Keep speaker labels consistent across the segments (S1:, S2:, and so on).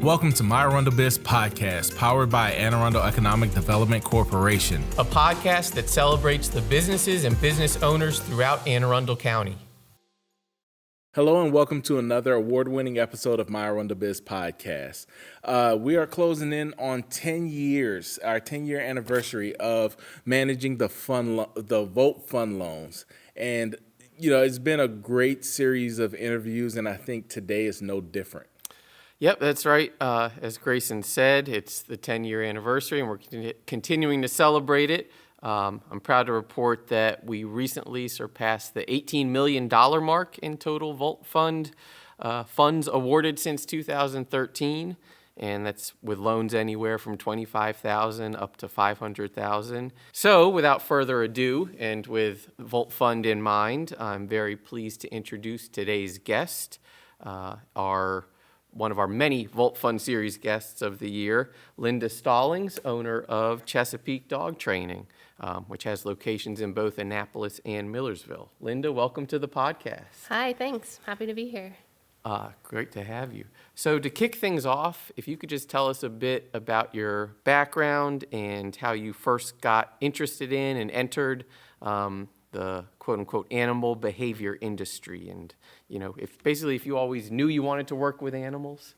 S1: Welcome to my ArundelBiz podcast, powered by Arundel Economic Development Corporation,
S2: a podcast that celebrates the businesses and business owners throughout Anne Arundel County.
S1: Hello and welcome to another award-winning episode of my ArundelBiz podcast. We are closing in on 10 years, our 10-year anniversary of managing the Volt Fund loans. And, it's been a great series of interviews, and I think today is no different.
S2: Yep, that's right. As Grayson said, it's the 10-year anniversary, and we're continuing to celebrate it. I'm proud to report that we recently surpassed the $18 million mark in total Volt Fund funds awarded since 2013, and that's with loans anywhere from $25,000 up to $500,000. So, without further ado, and with Volt Fund in mind, I'm very pleased to introduce today's guest, one of our many Volt Fund Series guests of the year, Linda Stallings, owner of Chesapeake Dog Training, which has locations in both Annapolis and Millersville. Linda, welcome to the podcast.
S3: Hi, thanks. Happy to be here.
S2: Great to have you. So to kick things off, if you could just tell us a bit about your background and how you first got interested in and entered the quote-unquote animal behavior industry, and if you always knew you wanted to work with animals.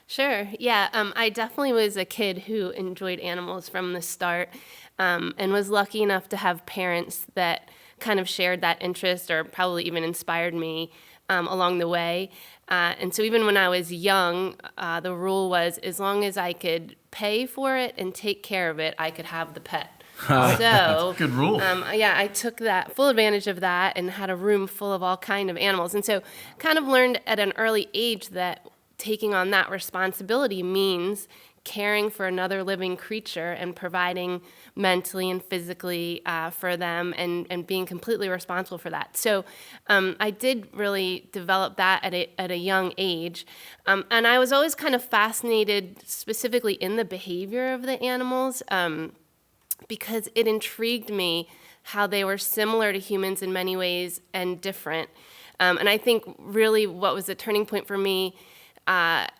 S3: Sure. Yeah. I definitely was a kid who enjoyed animals from the start, and was lucky enough to have parents that kind of shared that interest, or probably even inspired me along the way. And so even when I was young, the rule was as long as I could pay for it and take care of it, I could have the pet.
S1: That's a good rule.
S3: I took that full advantage of that and had a room full of all kind of animals. And so kind of learned at an early age that taking on that responsibility means caring for another living creature and providing mentally and physically for them and being completely responsible for that. So I did really develop that at a young age. And I was always kind of fascinated specifically in the behavior of the animals, because it intrigued me how they were similar to humans in many ways and different. And I think really what was the turning point for me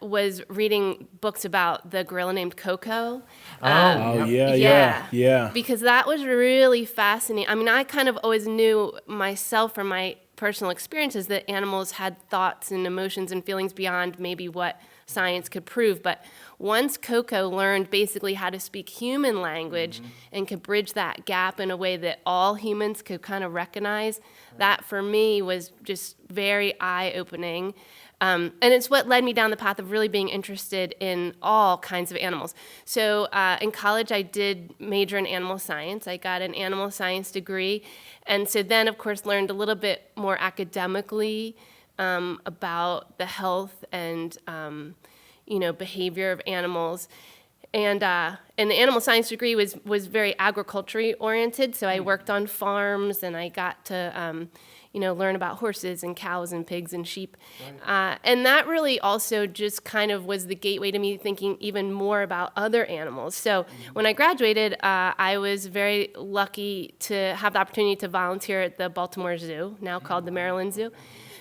S3: was reading books about the gorilla named Coco.
S1: Yeah.
S3: Because that was really fascinating. I mean, I kind of always knew myself from my personal experiences that animals had thoughts and emotions and feelings beyond maybe what science could prove. But once Coco learned basically how to speak human language and could bridge that gap in a way that all humans could kind of recognize, that for me was just very eye-opening. And it's what led me down the path of really being interested in all kinds of animals. So in college, I did major in animal science. I got an animal science degree. And so then, of course, learned a little bit more academically about the health and behavior of animals. And the animal science degree was very agriculturally oriented. So I worked on farms, and I got to learn about horses and cows and pigs and sheep. Right. And that really also just kind of was the gateway to me thinking even more about other animals. So when I graduated, I was very lucky to have the opportunity to volunteer at the Baltimore Zoo, now called the Maryland Zoo.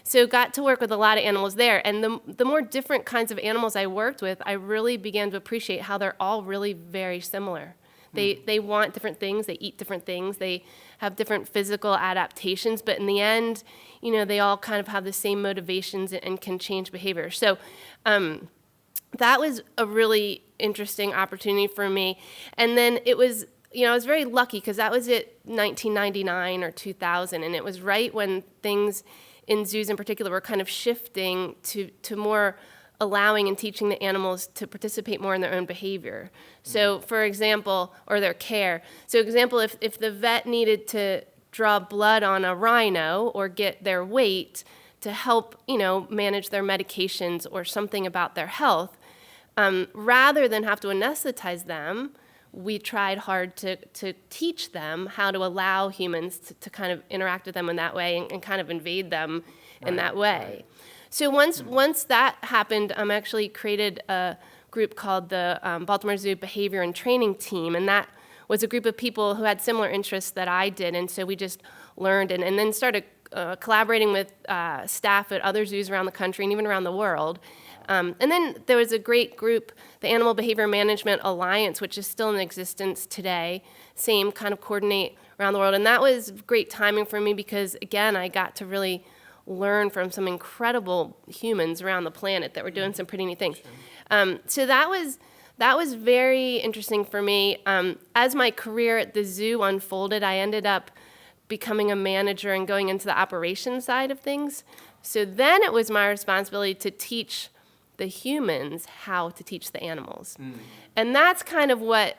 S3: So got to work with a lot of animals there. And the more different kinds of animals I worked with, I really began to appreciate how they're all really very similar. They want different things, they eat different things, they have different physical adaptations, but in the end, they all kind of have the same motivations and can change behavior. So that was a really interesting opportunity for me. And then it was, I was very lucky because that was at 1999 or 2000, and it was right when things in zoos in particular were kind of shifting to more allowing and teaching the animals to participate more in their own behavior. So, for example, or their care. So, example, if the vet needed to draw blood on a rhino or get their weight to help, manage their medications or something about their health, rather than have to anesthetize them, we tried hard to teach them how to allow humans to kind of interact with them in that way and kind of invade them in that way. Right. So once that happened, I actually created a group called the Baltimore Zoo Behavior and Training Team, and that was a group of people who had similar interests that I did, and so we just learned and then started collaborating with staff at other zoos around the country and even around the world And then there was a great group, the Animal Behavior Management Alliance, which is still in existence today. Same kind of coordinate around the world. And that was great timing for me because, again, I got to really learn from some incredible humans around the planet that were doing some pretty neat things. So that was very interesting for me. As my career at the zoo unfolded, I ended up becoming a manager and going into the operations side of things. So then it was my responsibility to teach the humans how to teach the animals. And that's kind of what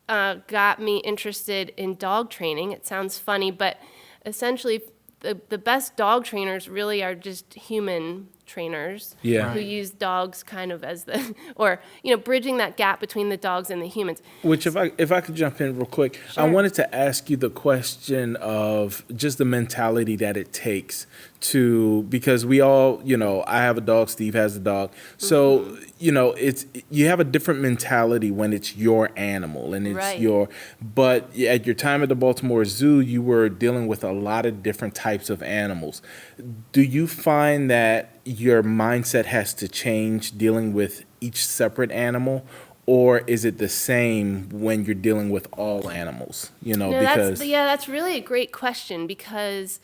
S3: got me interested in dog training. It sounds funny, but essentially the best dog trainers really are just human trainers who use dogs kind of as the, or, bridging that gap between the dogs and the humans.
S1: Which, if I could jump in real quick,
S3: Sure.
S1: I wanted to ask you the question of just the mentality that it takes to, because we all, I have a dog, Steve has a dog. So, you have a different mentality when it's your animal and it's
S3: Right.
S1: but at your time at the Baltimore Zoo, you were dealing with a lot of different types of animals. Do you find that your mindset has to change dealing with each separate animal, or is it the same when you're dealing with all animals?
S3: That's really a great question because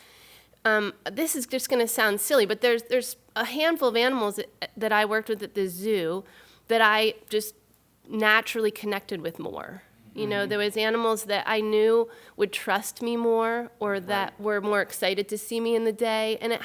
S3: this is just going to sound silly, but there's a handful of animals that I worked with at the zoo that I just naturally connected with more. There was animals that I knew would trust me more or that were more excited to see me in the day. And it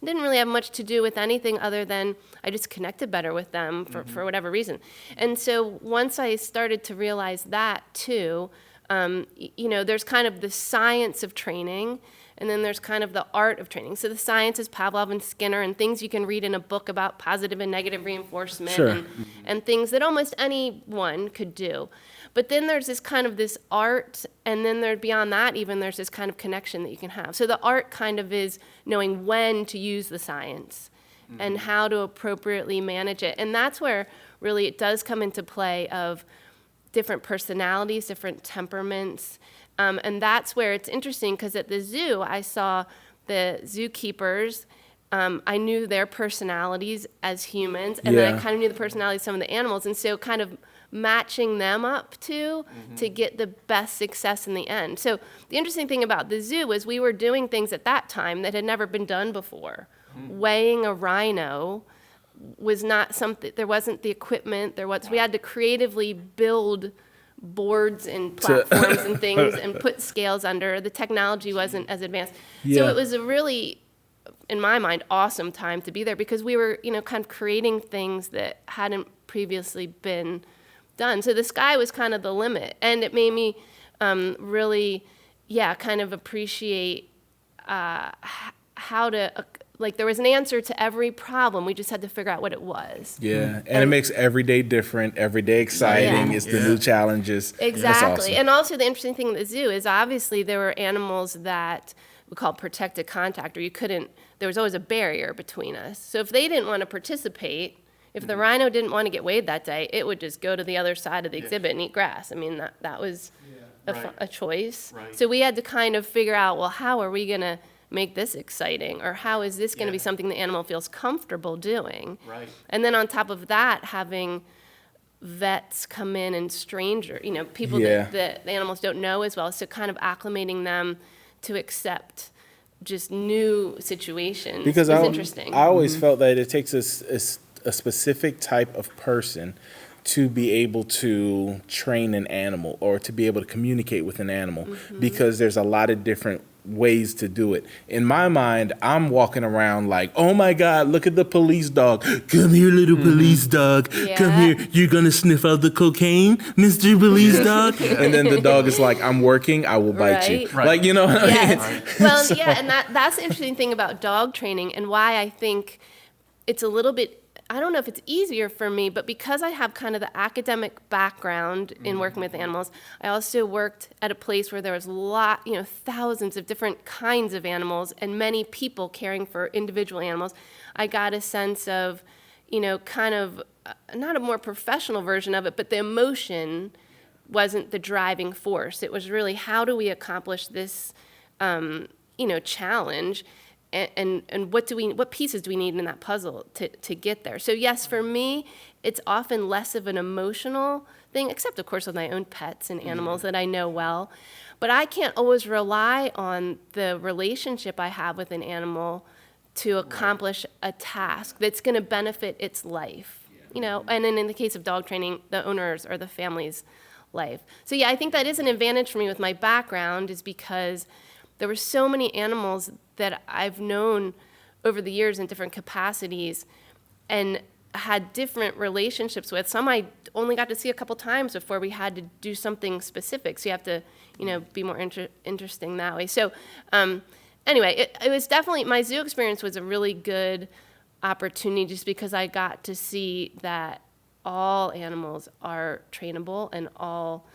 S3: didn't really have much to do with anything other than I just connected better with them for whatever reason. And so once I started to realize that too, there's kind of the science of training and then there's kind of the art of training. So the science is Pavlov and Skinner and things you can read in a book about positive and negative reinforcement
S1: Sure.
S3: and things that almost anyone could do. But then there's this kind of this art, and then beyond that even there's this kind of connection that you can have. So the art kind of is knowing when to use the science and how to appropriately manage it. And that's where really it does come into play of different personalities, different temperaments. And that's where it's interesting because at the zoo, I saw the zookeepers. I knew their personalities as humans, and then I kind of knew the personalities of some of the animals. And so kind of matching them up to get the best success in the end. So the interesting thing about the zoo was we were doing things at that time that had never been done before. Weighing a rhino was not something, there wasn't the equipment, we had to creatively build boards and platforms and things and put scales under. The technology wasn't as advanced. So it was a really, in my mind, awesome time to be there because we were, kind of creating things that hadn't previously been done. So the sky was kind of the limit. And it made me really, kind of appreciate how to, there was an answer to every problem. We just had to figure out what it was.
S1: Yeah, and it makes every day different, every day exciting. It's the new challenges.
S3: Exactly.
S1: That's awesome.
S3: And also the interesting thing at the zoo is obviously there were animals that we call protected contact, or there was always a barrier between us. So if they didn't want to participate, if the rhino didn't want to get weighed that day, it would just go to the other side of the exhibit and eat grass. I mean, that was a choice.
S2: Right.
S3: So we had to kind of figure out, well, how are we going to make this exciting? Or how is this going to be something the animal feels comfortable doing?
S2: Right.
S3: And then on top of that, having vets come in and people that the animals don't know as well. So kind of acclimating them to accept just new situations
S1: Because
S3: is interesting.
S1: I always felt that it takes a specific type of person to be able to train an animal or to be able to communicate with an animal because there's a lot of different ways to do it. In my mind, I'm walking around like, oh my God, look at the police dog. Come here, little police dog. Come here. You're going to sniff out the cocaine, Mr. Police Dog? And then the dog is like, I'm working. I will bite you.
S3: Right.
S1: Like, you know what I mean?
S3: Yes. Well, and that's the interesting thing about dog training and why I think it's a little bit, I don't know if it's easier for me, but because I have kind of the academic background in working with animals, I also worked at a place where there was thousands of different kinds of animals and many people caring for individual animals. I got a sense of, kind of not a more professional version of it, but the emotion wasn't the driving force. It was really how do we accomplish this, challenge. and what pieces do we need in that puzzle to get there? So yes, for me, it's often less of an emotional thing, except of course with my own pets and animals that I know well. But I can't always rely on the relationship I have with an animal to accomplish a task that's going to benefit its life, you know, and then in the case of dog training, the owner's or the family's life. So yeah, I think that is an advantage for me with my background, is because there were so many animals that I've known over the years in different capacities and had different relationships with. Some I only got to see a couple times before we had to do something specific. So you have to, you know, be more interesting that way. So anyway, it was definitely, my zoo experience was a really good opportunity just because I got to see that all animals are trainable and all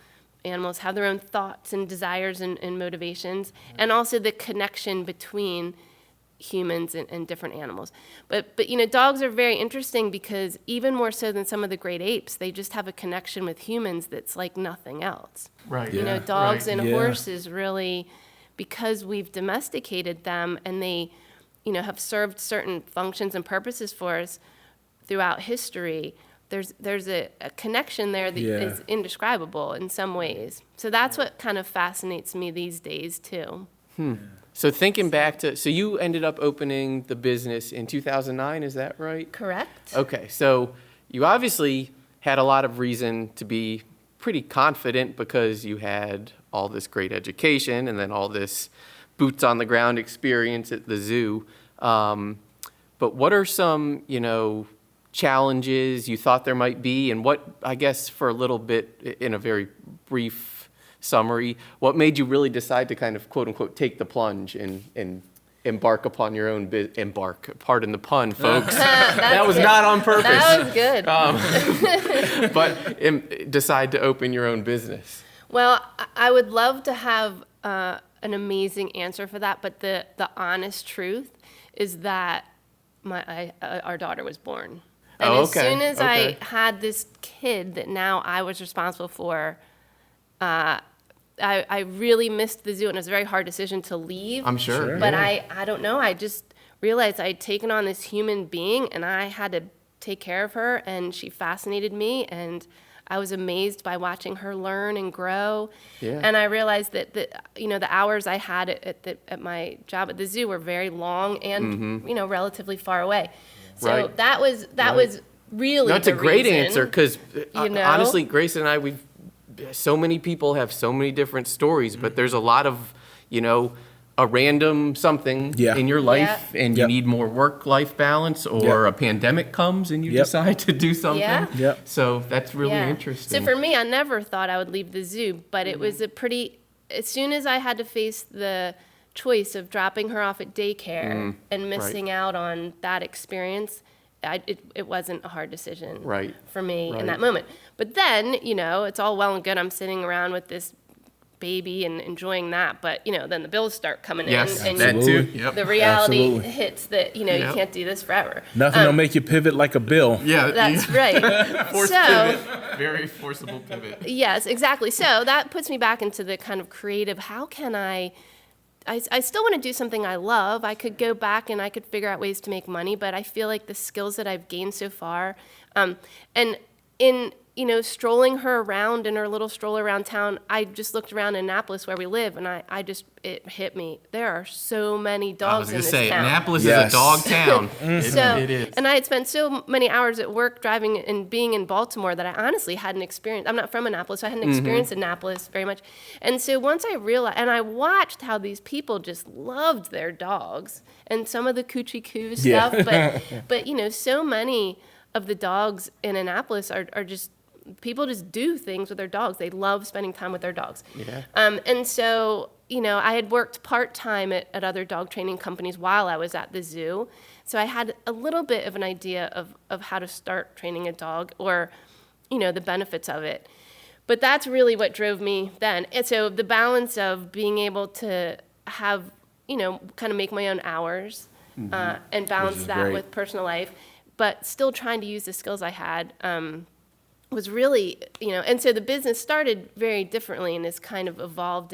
S3: animals have their own thoughts and desires and motivations, and also the connection between humans and different animals. But you know, dogs are very interesting because even more so than some of the great apes, they just have a connection with humans that's like nothing else.
S2: Right.
S3: You know,
S1: Yeah.
S3: dogs
S2: Right.
S3: and
S1: Yeah.
S3: horses really, because we've domesticated them and they, you know, have served certain functions and purposes for us throughout history, there's a connection there that
S1: Yeah.
S3: is indescribable in some ways. So that's what kind of fascinates me these days too.
S2: So thinking back to, so you ended up opening the business in 2009, is that right?
S3: Correct?
S2: Okay, so you obviously had a lot of reason to be pretty confident because you had all this great education and then all this boots on the ground experience at the zoo. But what are some, you know, challenges you thought there might be, and what, I guess for a little bit, in a very brief summary, what made you really decide to kind of quote unquote take the plunge and embark upon your own embark, pardon the pun, folks. That was
S3: good.
S2: not on purpose.
S3: That was good.
S2: But decide to open your own business.
S3: Well, I would love to have an amazing answer for that, but the honest truth is that our daughter was born. And
S2: Oh,
S3: as
S2: okay,
S3: soon as
S2: okay.
S3: I had this kid that now I was responsible for, I really missed the zoo, and it was a very hard decision to leave.
S2: I'm sure.
S1: Sure.
S3: But
S2: yeah.
S3: I don't know, I just realized I'd taken on this human being, and I had to take care of her, and she fascinated me, and I was amazed by watching her learn and grow.
S2: Yeah.
S3: And I realized that you know, the hours I had at my job at the zoo were very long and you know, relatively far away. So
S2: Right.
S3: that was really
S2: No, it's a
S3: the
S2: great
S3: reason.
S2: answer because
S3: you know?
S2: honestly, Grace and I, so many people have so many different stories, but there's a lot of, you know, a random something
S1: Yeah.
S2: in your life and you
S1: Yep.
S2: need more work-life balance, or
S1: Yep.
S2: a pandemic comes and you
S1: Yep.
S2: decide to do something.
S3: Yeah.
S1: Yep.
S2: So that's really
S3: Yeah.
S2: interesting.
S3: So for me, I never thought I would leave the zoo, but it was as soon as I had to face the choice of dropping her off at daycare and missing out on that experience, it wasn't a hard decision
S2: Right.
S3: for me
S2: Right.
S3: in that moment. But then, you know, it's all well and good. I'm sitting around with this baby and enjoying that, but, you know, then the bills start coming
S2: Yes,
S3: in, and
S2: that too.
S1: Absolutely.
S2: Yep.
S3: the reality
S1: Absolutely.
S3: hits that, you know,
S2: Yep.
S3: you can't do this forever.
S1: Nothing will make you pivot like a bill.
S2: Yeah.
S3: That's right.
S2: Forced
S3: So,
S2: pivot. Very forcible pivot.
S3: yes, exactly. So that puts me back into the kind of creative, how can I still want to do something I love. I could go back and I could figure out ways to make money, but I feel like the skills that I've gained so far, and in, you know, strolling her around in her little stroller around town, I just looked around in Annapolis where we live, and it hit me. There are so many
S2: I
S3: dogs
S2: was
S3: in
S2: going
S3: this
S2: to say,
S3: town.
S2: Annapolis
S1: Yes.
S2: is a dog town.
S3: So,
S2: It is.
S3: and I had spent so many hours at work driving and being in Baltimore that I honestly hadn't experienced. I'm not from Annapolis, so I hadn't experienced Annapolis very much. And so once I realized, and I watched how these people just loved their dogs and some of the coochie coo
S1: Yeah.
S3: stuff, but you know, so many of the dogs in Annapolis are just, people just do things with their dogs. They love spending time with their dogs.
S2: Yeah.
S3: And so, you know, I had worked part-time at other dog training companies while I was at the zoo. So I had a little bit of an idea of how to start training a dog, or, you know, the benefits of it. But that's really what drove me then. And so the balance of being able to have, you know, kind of make my own hours and balance
S1: is
S3: that
S1: great.
S3: with personal life, but still trying to use the skills I had was really, you know, and so the business started very differently and has kind of evolved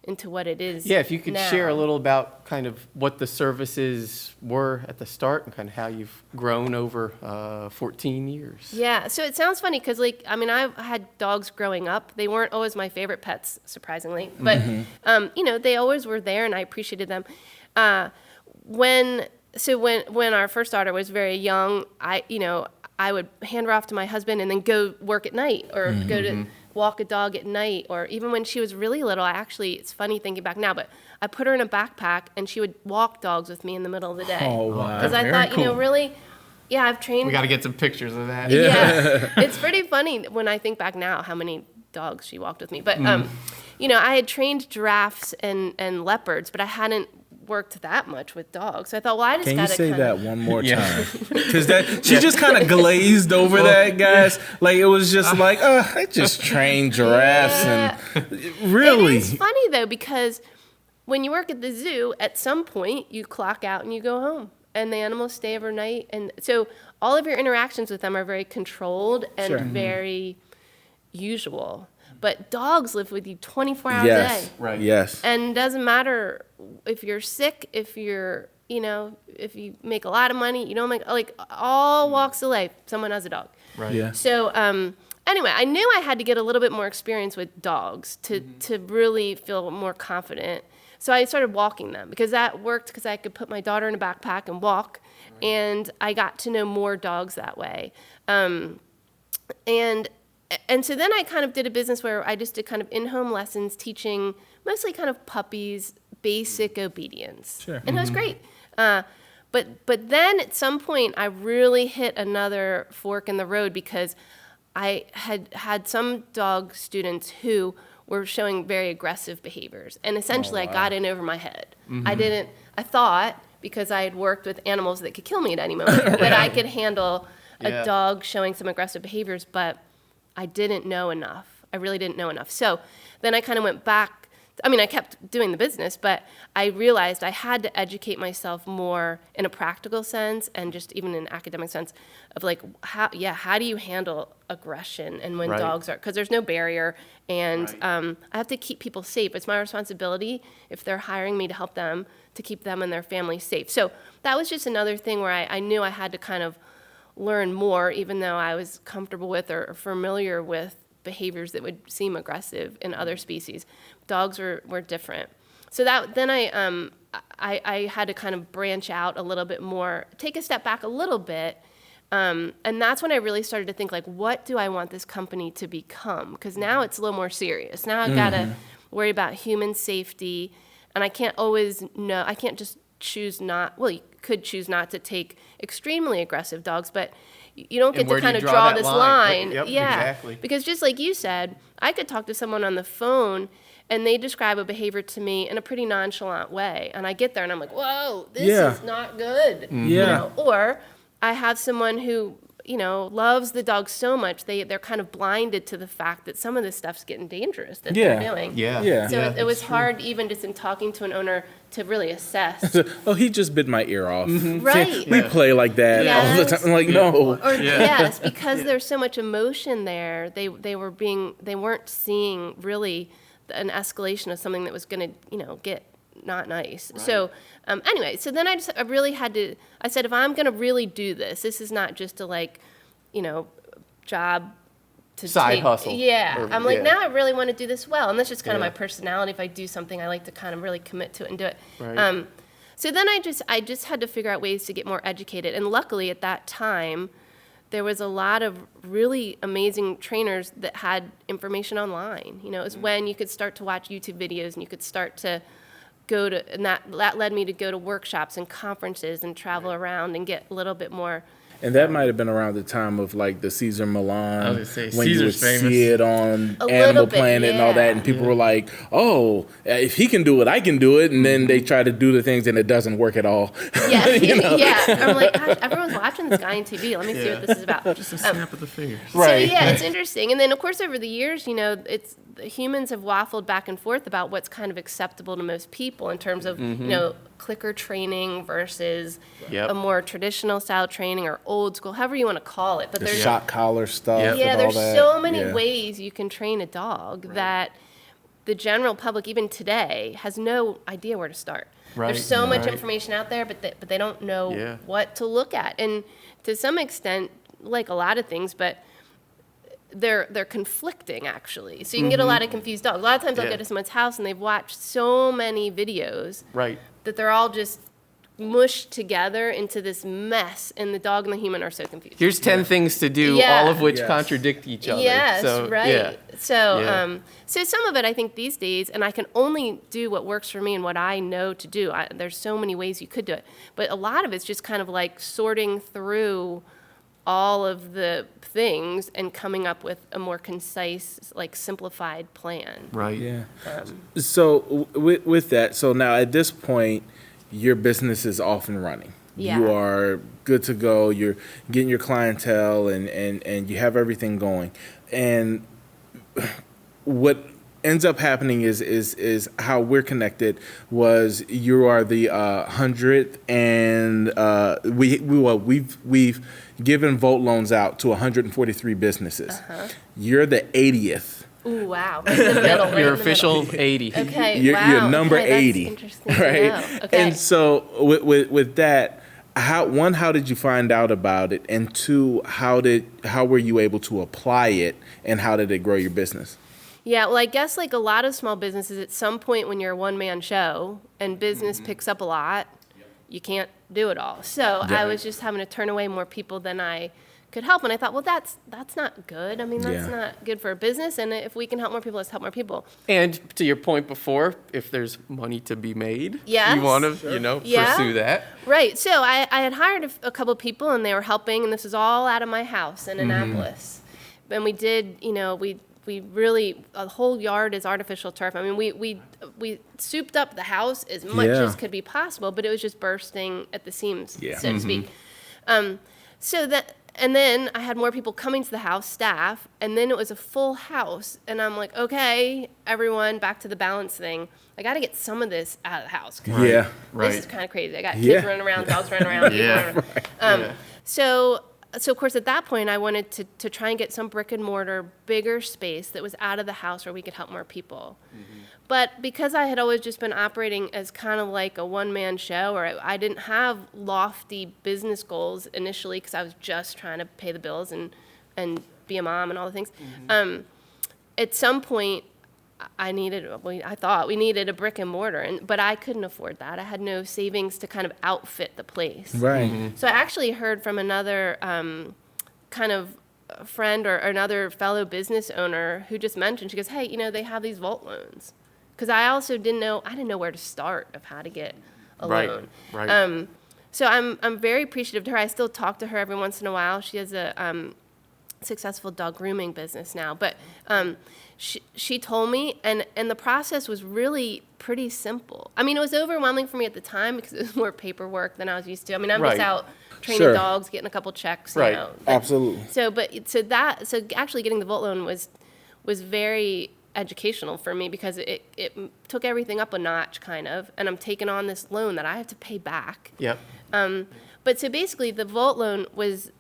S3: into what it is.
S2: Yeah, if you could
S3: now.
S2: share a little about kind of what the services were at the start and kind of how you've grown over 14 years.
S3: Yeah, so it sounds funny because, like, I mean, I've had dogs growing up. They weren't always my favorite pets, surprisingly, but you know, they always were there, and I appreciated them. When our first daughter was very young, I would hand her off to my husband and then go work at night or go to walk a dog at night. Or even when she was really little, it's funny thinking back now, but I put her in a backpack and she would walk dogs with me in the middle of the day.
S1: Oh, wow.
S3: Because I thought, you know, really, yeah, I've trained.
S2: We got to get some pictures of that.
S3: Yeah. It's pretty funny when I think back now how many dogs she walked with me. But, you know, I had trained giraffes and leopards, but I hadn't worked that much with dogs. So I thought, well, I just got to
S1: Can you say that one more
S2: Yeah.
S1: time? Because she just kind of glazed over that, guys. Like, it was just like, I just trained giraffes. And really.
S3: It's funny, though, because when you work at the zoo, at some point, you clock out and you go home. And the animals stay overnight. And so all of your interactions with them are very controlled and very usual. But dogs live with you 24 hours a day.
S2: Right.
S1: Yes.
S3: And it doesn't matter if you're sick, if you're, you know, if you make a lot of money, you don't make, like, all walks of life, someone has a dog.
S2: Right.
S1: Yeah.
S3: So, anyway, I knew I had to get a little bit more experience with dogs to really feel more confident. So I started walking them because that worked because I could put my daughter in a backpack and walk. Right. And I got to know more dogs that way. And so then I kind of did a business where I just did kind of in-home lessons, teaching mostly kind of puppies basic obedience.
S1: Sure.
S3: And it was great. But then at some point I really hit another fork in the road because I had some dog students who were showing very aggressive behaviors. And essentially I got in over my head. I thought, because I had worked with animals that could kill me at any moment, that I could handle a dog showing some aggressive behaviors, but I didn't know enough. I really didn't know enough. So then I kind of went back. I mean, I kept doing the business, but I realized I had to educate myself more in a practical sense and just even in an academic sense of like, how do you handle aggression and when dogs are, because there's no barrier and I have to keep people safe. It's my responsibility if they're hiring me to help them to keep them and their family safe. So that was just another thing where I knew I had to kind of learn more, even though I was comfortable with or familiar with behaviors that would seem aggressive in other species. Dogs were different. So then I had to kind of branch out a little bit more, take a step back a little bit, and that's when I really started to think, like, what do I want this company to become? Because now it's a little more serious. Now I've got to worry about human safety, and I can't always know, I can't just choose not, well, you could choose not to take extremely aggressive dogs, but you don't get to kind of draw this line.
S2: Yep,
S3: yeah,
S2: exactly.
S3: Because just like you said, I could talk to someone on the phone and they describe a behavior to me in a pretty nonchalant way, and I get there and I'm like, whoa, this is not good. You know? Or I have someone who, you know, loves the dog so much they're kind of blinded to the fact that some of this stuff's getting dangerous that they're doing. So it was hard even just in talking to an owner to really assess.
S1: Oh, he just bit my ear off.
S3: Right.
S1: We play like that all the time. I'm like, no.
S3: Or yes, because there's so much emotion there. They weren't seeing really an escalation of something that was going to, you know, get not nice. Right. So anyway, so then I really had to, I said, if I'm going to really do this is not just a, like, you know, job to
S2: side hustle.
S3: Yeah. I'm like, now I really want to do this well. And that's just kind of my personality. If I do something, I like to kind of really commit to it and do it. Right. So then I just had to figure out ways to get more educated. And luckily at that time, there was a lot of really amazing trainers that had information online. You know, it was when you could start to watch YouTube videos and you could start to go to, and that led me to go to workshops and conferences and travel around and get a little bit more.
S1: And that might have been around the time of like the Caesar Milan,
S2: I was gonna say,
S1: when
S2: Caesar's
S1: you would
S2: famous.
S1: see it on
S3: A
S1: Animal
S3: little bit,
S1: Planet and all that, and people were like, "Oh, if he can do it, I can do it." And then they try to do the things, and it doesn't work at all.
S3: Yeah,
S1: You know?
S3: I'm like, gosh, everyone's watching this guy on TV. Let me see what this is about.
S2: Just a snap of the fingers.
S1: Right.
S3: So yeah, it's interesting. And then of course over the years, you know, humans have waffled back and forth about what's kind of acceptable to most people in terms of, you know, clicker training versus a more traditional style training or old school, however you want to call it. But
S1: The
S3: there's
S1: shock collar stuff.
S3: yeah,
S1: and
S3: there's
S1: all that.
S3: so many ways you can train a dog that the general public, even today, has no idea where to start.
S2: Right,
S3: There's so much
S2: right.
S3: information out there, but they don't know
S2: Yeah.
S3: what to look at. And to some extent, like a lot of things, but they're conflicting, actually. So you can get a lot of confused dogs. A lot of times I'll
S2: Yeah.
S3: go to someone's house and they've watched so many videos
S2: Right.
S3: that they're all just mushed together into this mess, and the dog and the human are so confused.
S2: Here's 10 things to do,
S3: Yeah.
S2: all of which
S1: Yes.
S2: contradict each other.
S3: Yes,
S2: So,
S3: right.
S2: Yeah.
S3: So,
S2: Yeah.
S3: so some of it, I think these days, and I can only do what works for me and what I know to do. There's so many ways you could do it, but a lot of it's just kind of like sorting through all of the things and coming up with a more concise, like simplified plan.
S2: Right.
S1: Yeah. So with that, so now at this point, your business is off and running.
S3: Yeah.
S1: You are good to go. You're getting your clientele and you have everything going. And what ends up happening is how we're connected was you are the 100th, and we've given vote loans out to 143 businesses. You're the 80th.
S3: Ooh, wow. Right in the middle, right in
S2: Your
S3: the
S2: official
S3: middle.
S2: 80.
S3: Okay,
S1: You're
S3: wow.
S1: number
S3: Okay, that's
S1: 80,
S3: interesting to
S1: right?
S3: know. Okay.
S1: And so with that, how did you find out about it? And two, how were you able to apply it, and how did it grow your business?
S3: Yeah, well, I guess like a lot of small businesses, at some point when you're a one-man show and business picks up a lot, you can't do it all. So
S1: Yeah.
S3: I was just having to turn away more people than I could help. And I thought, well, that's not good. I mean, that's
S1: Yeah.
S3: not good for a business. And if we can help more people, let's help more people.
S2: And to your point before, if there's money to be made,
S3: Yes.
S2: you want to,
S3: Yeah.
S2: pursue that.
S3: Right. So I had hired a couple people, and they were helping, and this was all out of my house in Annapolis. And we did, we really, the whole yard is artificial turf. I mean, we souped up the house as much
S1: Yeah.
S3: as could be possible, but it was just bursting at the seams,
S1: Yeah.
S3: so to speak. And then I had more people coming to the house, staff, and then it was a full house. And I'm like, okay, everyone, back to the balance thing. I got to get some of this out of the house. 'Cause
S1: Yeah.
S2: Right.
S3: This is kind of crazy. I got
S1: Yeah.
S3: kids running around, dogs running around. people
S2: Yeah.
S3: running around.
S2: Yeah.
S3: So of course, at that point, I wanted to try and get some brick and mortar, bigger space that was out of the house where we could help more people. But because I had always just been operating as kind of like a one-man show, or I didn't have lofty business goals initially because I was just trying to pay the bills and be a mom and all the things. At some point, I thought we needed a brick and mortar, but I couldn't afford that. I had no savings to kind of outfit the place.
S1: Right.
S3: So I actually heard from another kind of friend or another fellow business owner who just mentioned, she goes, hey, they have these vault loans. Because I also didn't know where to start of how to get a
S2: Right,
S3: loan.
S2: right.
S3: So I'm very appreciative to her. I still talk to her every once in a while. She has a successful dog grooming business now. But she told me, and the process was really pretty simple. I mean, it was overwhelming for me at the time because it was more paperwork than I was used to. I mean, I'm
S2: Right.
S3: just out training
S1: Sure.
S3: dogs, getting a couple checks,
S2: Right.
S3: But-
S1: Absolutely.
S3: So actually getting the vault loan was very educational for me because it took everything up a notch, kind of, and I'm taking on this loan that I have to pay back.
S2: Yep.
S3: But so basically, the vault loan was,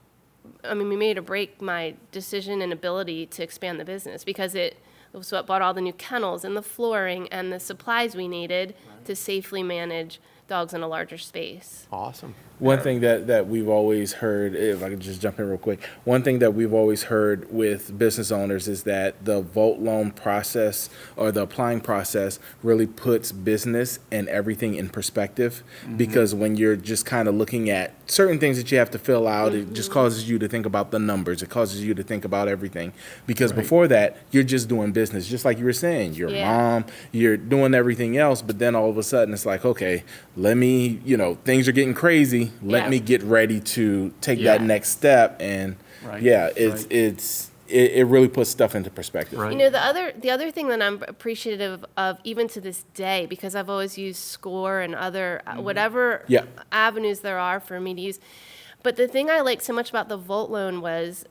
S3: we made or break my decision and ability to expand the business because it was what bought all the new kennels and the flooring and the supplies we needed to safely manage dogs in a larger space.
S2: Awesome.
S1: One thing that we've always heard, if I could just jump in real quick, one thing that we've always heard with business owners is that the vote loan process or the applying process really puts business and everything in perspective. Because when you're just kind of looking at certain things that you have to fill out, it just causes you to think about the numbers. It causes you to think about everything. Because before that, you're just doing business, just like you were saying. You're a mom, you're doing everything else, but then all of a sudden it's like, okay, let me, things are getting crazy. Let me get ready to take that next step, and
S2: Right.
S1: it really puts stuff into perspective.
S2: Right.
S3: The other thing that I'm appreciative of, even to this day, because I've always used SCORE and other whatever avenues there are for me to use, but the thing I liked so much about the vault loan was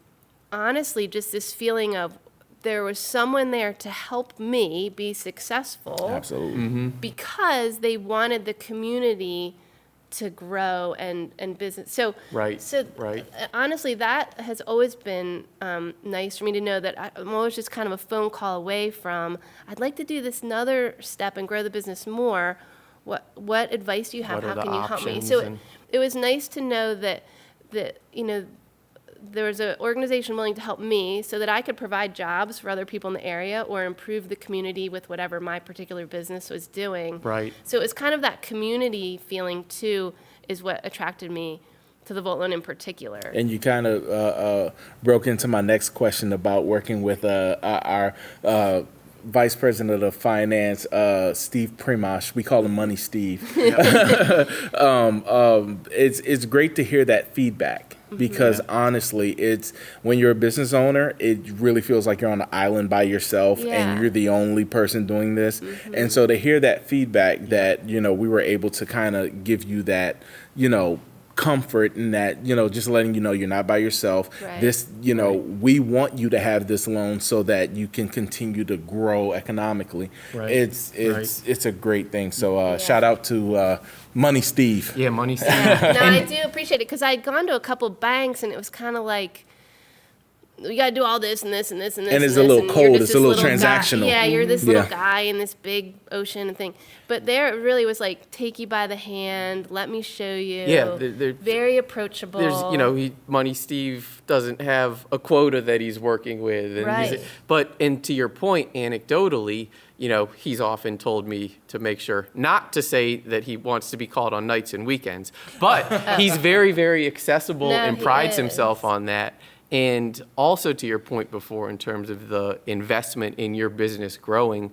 S3: honestly just this feeling of there was someone there to help me be successful.
S1: Absolutely.
S3: Because they wanted the community to grow and business. So
S2: Right,
S3: So
S2: right.
S3: honestly, that has always been nice for me to know that I'm always just kind of a phone call away from, I'd like to do this another step and grow the business more. What advice do you have?
S2: What are
S3: How
S2: the
S3: can you help me?
S2: options
S3: So
S2: and-
S3: it was nice to know that there was an organization willing to help me so that I could provide jobs for other people in the area or improve the community with whatever my particular business was doing.
S2: Right.
S3: So it was kind of that community feeling too is what attracted me to the Volt Loan in particular.
S1: And you kind of broke into my next question about working with our Vice President of Finance, Steve Primash. We call him Money Steve. It's great to hear that feedback because honestly, it's when you're a business owner, it really feels like you're on an island by yourself and you're the only person doing this. And so to hear that feedback that, we were able to kind of give you that, comfort in that, just letting you know you're not by yourself.
S3: Right.
S1: This, we want you to have this loan so that you can continue to grow economically.
S2: Right.
S1: It's a great thing. So shout out to Money Steve.
S2: Yeah, Money Steve.
S3: No, I do appreciate it because I had gone to a couple banks and it was kind of like, we got to do all this and this and this and this.
S1: And it's
S3: this,
S1: a little
S3: and
S1: cold,
S3: you're just
S1: it's a
S3: this
S1: little
S3: guy.
S1: transactional.
S3: Yeah, you're this little
S1: Yeah.
S3: guy in this big ocean and thing. But there it really was like, take you by the hand, let me show you.
S2: Yeah,
S3: very approachable.
S2: There's, Money Steve doesn't have a quota that he's working with. And
S3: Right.
S2: and to your point, anecdotally, he's often told me to make sure not to say that he wants to be called on nights and weekends, but he's very, very accessible
S3: No,
S2: and
S3: he
S2: prides
S3: is.
S2: himself on that. And also to your point before, in terms of the investment in your business growing,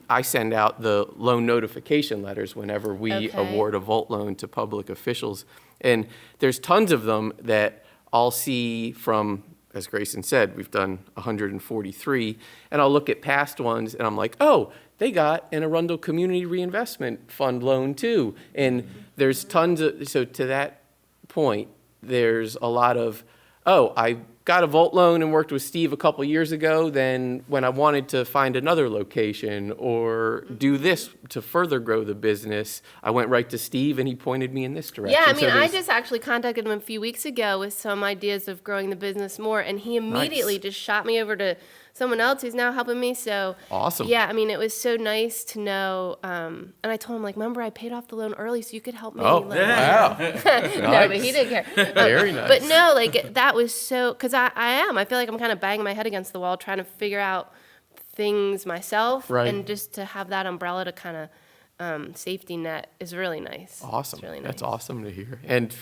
S2: I send out the loan notification letters whenever we
S3: Okay.
S2: award a Volt loan to public officials. And there's tons of them that I'll see from, as Grayson said, we've done 143, and I'll look at past ones and I'm like, oh, they got an Arundel Community Reinvestment Fund loan too. And there's tons of, so to that point, there's a lot of, oh, I got a Volt loan and worked with Steve a couple years ago. Then when I wanted to find another location or do this to further grow the business, I went right to Steve and he pointed me in this direction.
S3: Yeah, I mean,
S2: So
S3: I
S2: there's-
S3: just actually contacted him a few weeks ago with some ideas of growing the business more, and he immediately
S2: Nice.
S3: just shot me over to someone else who's now helping me. So
S2: Awesome.
S3: Yeah, I mean, it was so nice to know. And I told him, like, remember, I paid off the loan early, so you could help me.
S2: Oh,
S3: like,
S2: wow.
S3: No, but he didn't care.
S2: Very nice.
S3: But no, like, that was so, because I feel like I'm kind of banging my head against the wall trying to figure out things myself.
S2: Right.
S3: And just to have that umbrella to kind of safety net is really nice.
S2: Awesome.
S3: It's really nice.
S2: That's awesome to hear. And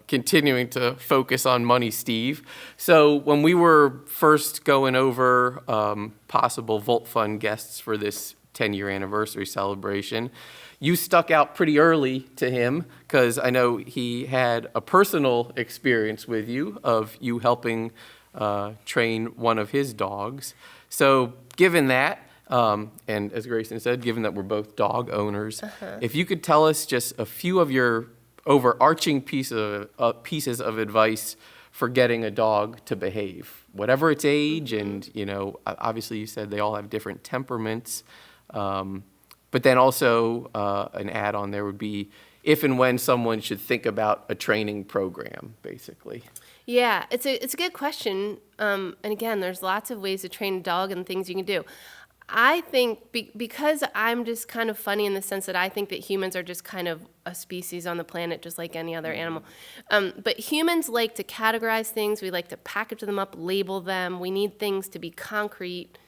S2: continuing to focus on Money Steve. So when we were first going over possible Volt Fund guests for this 10-year anniversary celebration, you stuck out pretty early to him because I know he had a personal experience with you of you helping train one of his dogs. So given that, and as Grayson said, given that we're both dog owners, if you could tell us just a few of your overarching pieces of advice for getting a dog to behave, whatever its age, and obviously you said they all have different temperaments, but then also an add-on there would be if and when someone should think about a training program, basically.
S3: Yeah, it's a good question. And again, there's lots of ways to train a dog and things you can do. I think because I'm just kind of funny in the sense that I think that humans are just kind of a species on the planet just like any other animal. But humans like to categorize things. We like to package them up, label them. We need things to be concrete,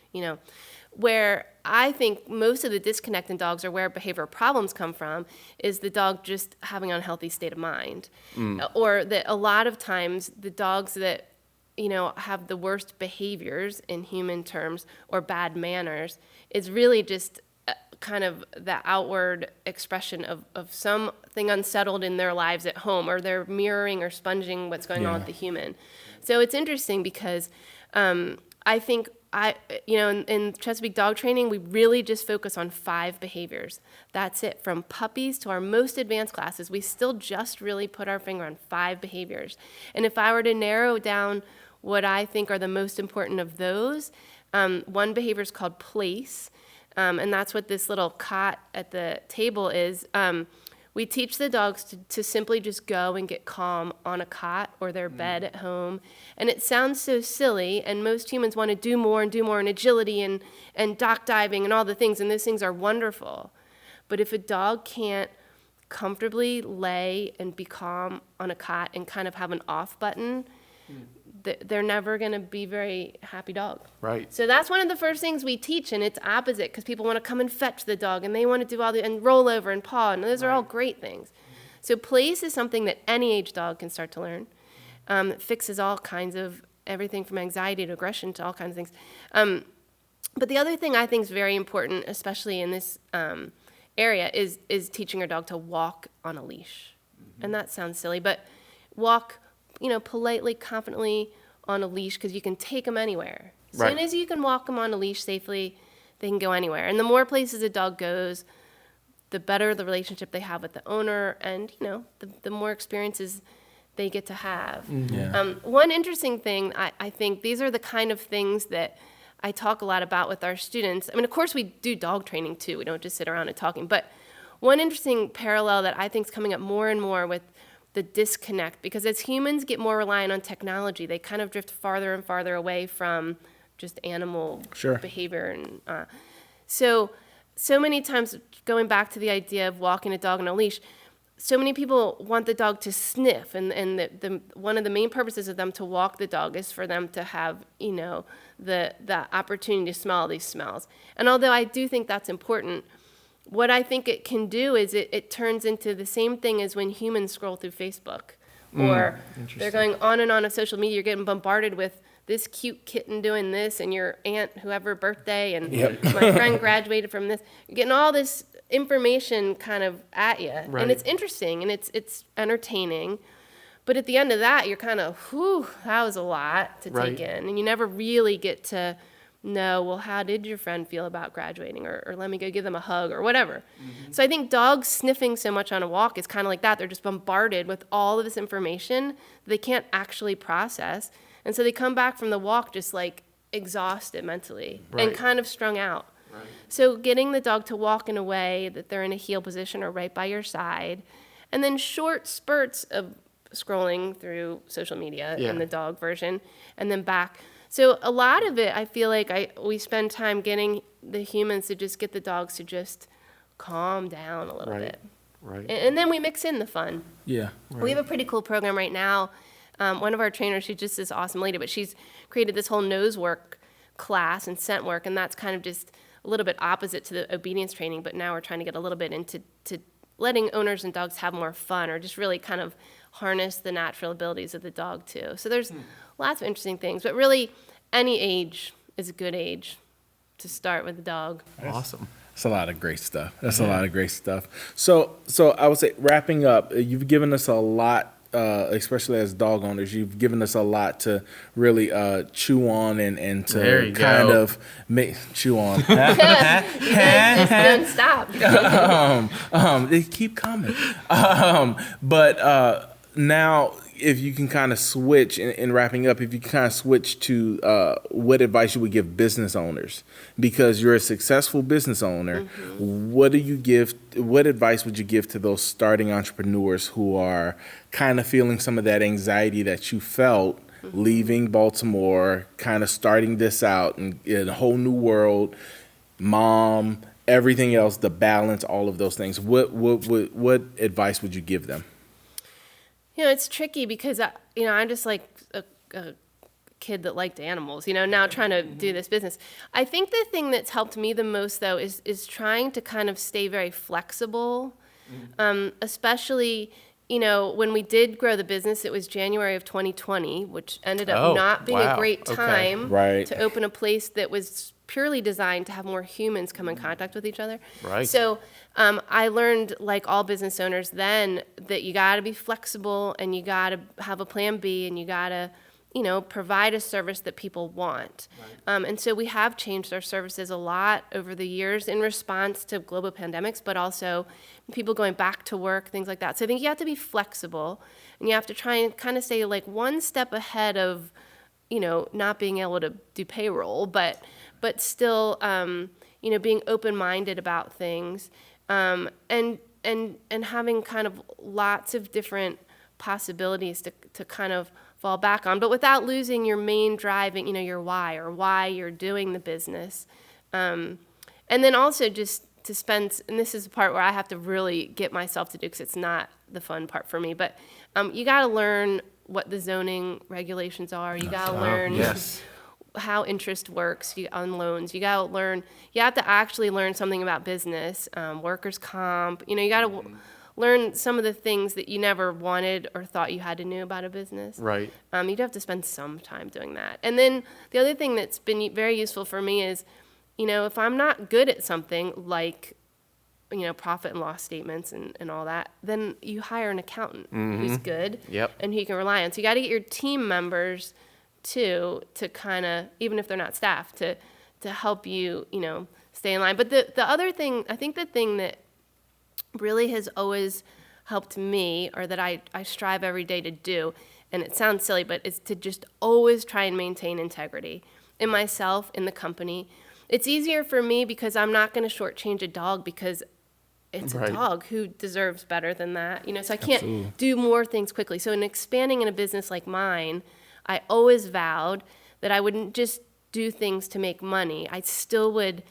S3: where I think most of the disconnect in dogs, or where behavioral problems come from, is the dog just having an unhealthy state of mind. Or that a lot of times the dogs that have the worst behaviors in human terms or bad manners is really just kind of the outward expression of something unsettled in their lives at home, or they're mirroring or sponging what's going on with the human. So it's interesting because I think in Chesapeake Dog Training, we really just focus on 5 behaviors. That's it. From puppies to our most advanced classes, we still just really put our finger on 5 behaviors. And if I were to narrow down what I think are the most important of those, one behavior is called place, and that's what this little cot at the table is. We teach the dogs to simply just go and get calm on a cot or their bed at home. And it sounds so silly, and most humans want to do more and agility and dock diving and all the things, and those things are wonderful. But if a dog can't comfortably lay and be calm on a cot and kind of have an off button, they're never going to be very happy dog.
S2: Right.
S3: So that's one of the first things we teach, and it's opposite because people want to come and fetch the dog, and they want to do all and roll over and paw, and those are all great things. So place is something that any age dog can start to learn. It fixes all kinds of everything from anxiety to aggression to all kinds of things. But the other thing I think is very important, especially in this area, is teaching your dog to walk on a leash. And that sounds silly, but walk, politely, confidently on a leash, because you can take them anywhere. As soon as you can walk them on a leash safely, they can go anywhere. And the more places a dog goes, the better the relationship they have with the owner, and the more experiences they get to have.
S1: Yeah.
S3: One interesting thing, I think these are the kind of things that I talk a lot about with our students. I mean, of course, we do dog training too. We don't just sit around and talking. But one interesting parallel that I think is coming up more and more with the disconnect, because as humans get more reliant on technology, they kind of drift farther and farther away from just animal behavior. And so many times, going back to the idea of walking a dog on a leash, so many people want the dog to sniff, and one of the main purposes of them to walk the dog is for them to have, the opportunity to smell these smells. And although I do think that's important, what I think it can do is it turns into the same thing as when humans scroll through Facebook, or they're going on and on of social media. You're getting bombarded with this cute kitten doing this, and your aunt, whoever birthday, and my friend graduated from this. You're getting all this information kind of at you, and it's interesting and it's entertaining. But at the end of that, you're kind of, that was a lot to take in, and you never really get to know, well, how did your friend feel about graduating, or let me go give them a hug, or whatever. So I think dogs sniffing so much on a walk is kind of like that. They're just bombarded with all of this information that they can't actually process, and so they come back from the walk just like exhausted mentally and kind of strung out. So getting the dog to walk in a way that they're in a heel position or right by your side, and then short spurts of scrolling through social media in the dog version, and then back. So a lot of it, I feel like we spend time getting the humans to just get the dogs to just calm down a little bit. And then we mix in the fun.
S1: Yeah.
S3: We have a pretty cool program right now. One of our trainers, she's just this awesome lady, but she's created this whole nose work class and scent work, and that's kind of just a little bit opposite to the obedience training, but now we're trying to get a little bit into letting owners and dogs have more fun, or just really kind of harness the natural abilities of the dog too. So there's lots of interesting things, but really any age is a good age to start with the dog.
S2: Awesome.
S1: That's a lot of great stuff. A lot of great stuff. So I would say, wrapping up, you've given us a lot, especially as dog owners, you've given us a lot to really chew on and to kind of chew on.
S3: You guys just don't stop.
S1: They keep coming. But now, if you can kind of switch, in wrapping up, if you can kind of switch to what advice you would give business owners, because you're a successful business owner, what advice would you give to those starting entrepreneurs who are kind of feeling some of that anxiety that you felt leaving Baltimore, kind of starting this out in a whole new world, mom, everything else, the balance, all of those things? What advice would you give them?
S3: It's tricky because, I'm just like a kid that liked animals, now trying to do this business. I think the thing that's helped me the most, though, is trying to kind of stay very flexible, especially, when we did grow the business, it was January of 2020, which ended up not being a great time to open a place that was purely designed to have more humans come in contact with each other. So I learned, like all business owners then, that you got to be flexible, and you got to have a plan B, and you got to, provide a service that people want. And so we have changed our services a lot over the years in response to global pandemics, but also people going back to work, things like that. So I think you have to be flexible, and you have to try and kind of stay like one step ahead of, not being able to do payroll, but still, being open-minded about things. And and having kind of lots of different possibilities to kind of fall back on, but without losing your main driving, your why, or why you're doing the business. And then also just to spend, and this is the part where I have to really get myself to do, because it's not the fun part for me, but you got to learn what the zoning regulations are. You got to learn how interest works on loans. You have to actually learn something about business, workers' comp. You got to learn some of the things that you never wanted or thought you had to know about a business.
S2: Right.
S3: You'd have to spend some time doing that. And then the other thing that's been very useful for me is, if I'm not good at something like, profit and loss statements and all that, then you hire an accountant who's good and who you can rely on. So you got to get your team members too, to kind of, even if they're not staff, to help you, stay in line. But the other thing, I think the thing that really has always helped me, or that I strive every day to do, and it sounds silly, but it's to just always try and maintain integrity in myself, in the company. It's easier for me because I'm not going to shortchange a dog, because it's a dog who deserves better than that. So I can't do more things quickly. So in expanding in a business like mine, I always vowed that I wouldn't just do things to make money. I still would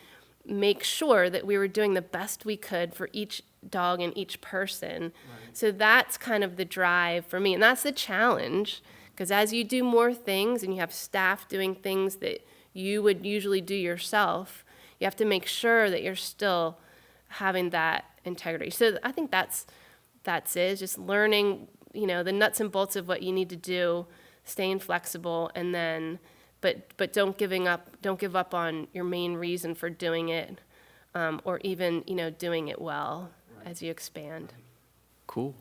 S3: make sure that we were doing the best we could for each dog and each person. Right. So that's kind of the drive for me. And that's the challenge, because as you do more things and you have staff doing things that you would usually do yourself, you have to make sure that you're still having that integrity. So I think that's it, just learning, the nuts and bolts of what you need to do, staying flexible, and then but don't give up on your main reason for doing it, or even doing it well as you expand.
S2: Cool.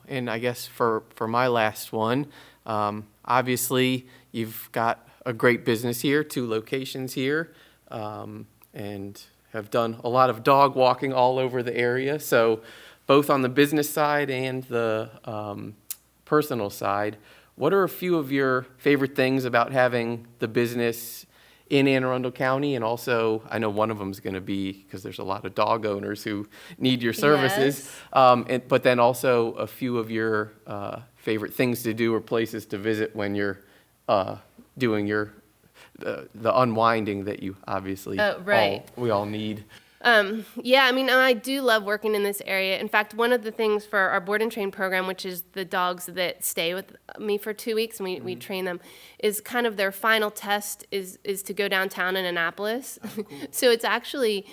S2: And I guess for my last one, obviously you've got a great business here, 2 locations here, and have done a lot of dog walking all over the area. So both on the business side and the personal side, what are a few of your favorite things about having the business in Anne Arundel County? And also, I know one of them is going to be, because there's a lot of dog owners who need your services, but then also a few of your favorite things to do or places to visit when you're doing the unwinding that you obviously we all need.
S3: I do love working in this area. In fact, one of the things for our board and train program, which is the dogs that stay with me for 2 weeks and we train them, is kind of their final test is to go downtown in Annapolis. Oh, cool. So it's actually,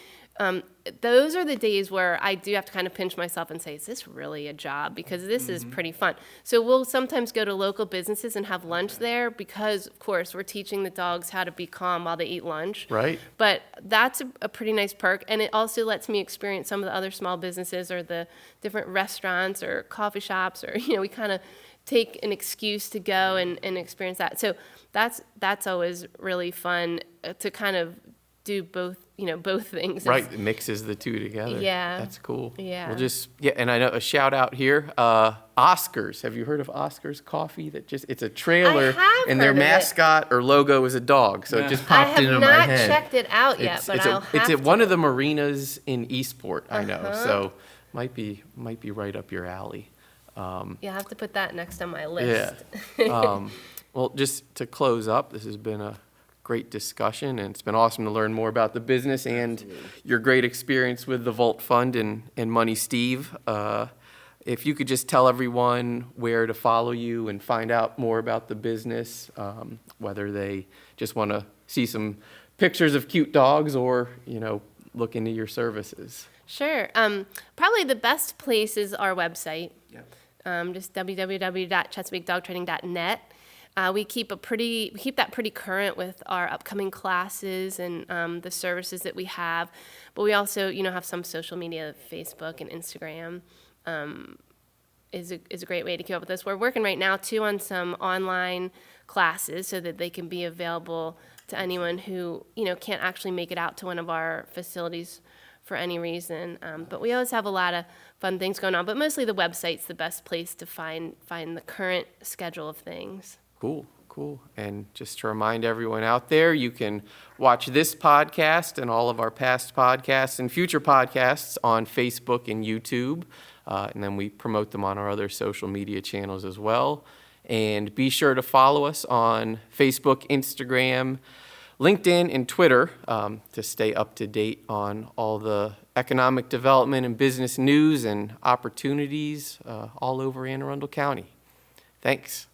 S3: those are the days where I do have to kind of pinch myself and say, is this really a job? Because this is pretty fun. So we'll sometimes go to local businesses and have lunch there, because, of course, we're teaching the dogs how to be calm while they eat lunch.
S2: Right.
S3: But that's a pretty nice perk. And it also lets me experience some of the other small businesses or the different restaurants or coffee shops, or, we kind of take an excuse to go and experience that. So that's always really fun to kind of do both things.
S2: Right, it mixes the two together.
S3: Yeah.
S2: That's cool.
S3: Yeah.
S2: Well, and I know a shout out here, Oscars. Have you heard of Oscars Coffee? It's a trailer, and their mascot or logo is a dog. So it just popped into my head.
S3: I have not checked it out yet, but I'll have to.
S2: It's at one of the marinas in Eastport, I know. So might be right up your alley.
S3: I have to put that next on my list.
S2: Yeah. Well, just to close up, this has been a great discussion, and it's been awesome to learn more about the business and your great experience with the Vault Fund and Money Steve. If you could just tell everyone where to follow you and find out more about the business, whether they just want to see some pictures of cute dogs or, look into your services.
S3: Sure. Probably the best place is our website. Just www.chesapeakedogtraining.net. We keep that pretty current with our upcoming classes and the services that we have. But we also, have some social media, Facebook and Instagram is a great way to keep up with us. We're working right now too on some online classes so that they can be available to anyone who can't actually make it out to one of our facilities for any reason. But we always have a lot of fun things going on. But mostly the website's the best place to find the current schedule of things.
S2: Cool. Cool. And just to remind everyone out there, you can watch this podcast and all of our past podcasts and future podcasts on Facebook and YouTube. And then we promote them on our other social media channels as well. And be sure to follow us on Facebook, Instagram, LinkedIn, and Twitter to stay up to date on all the economic development and business news and opportunities all over Anne Arundel County. Thanks.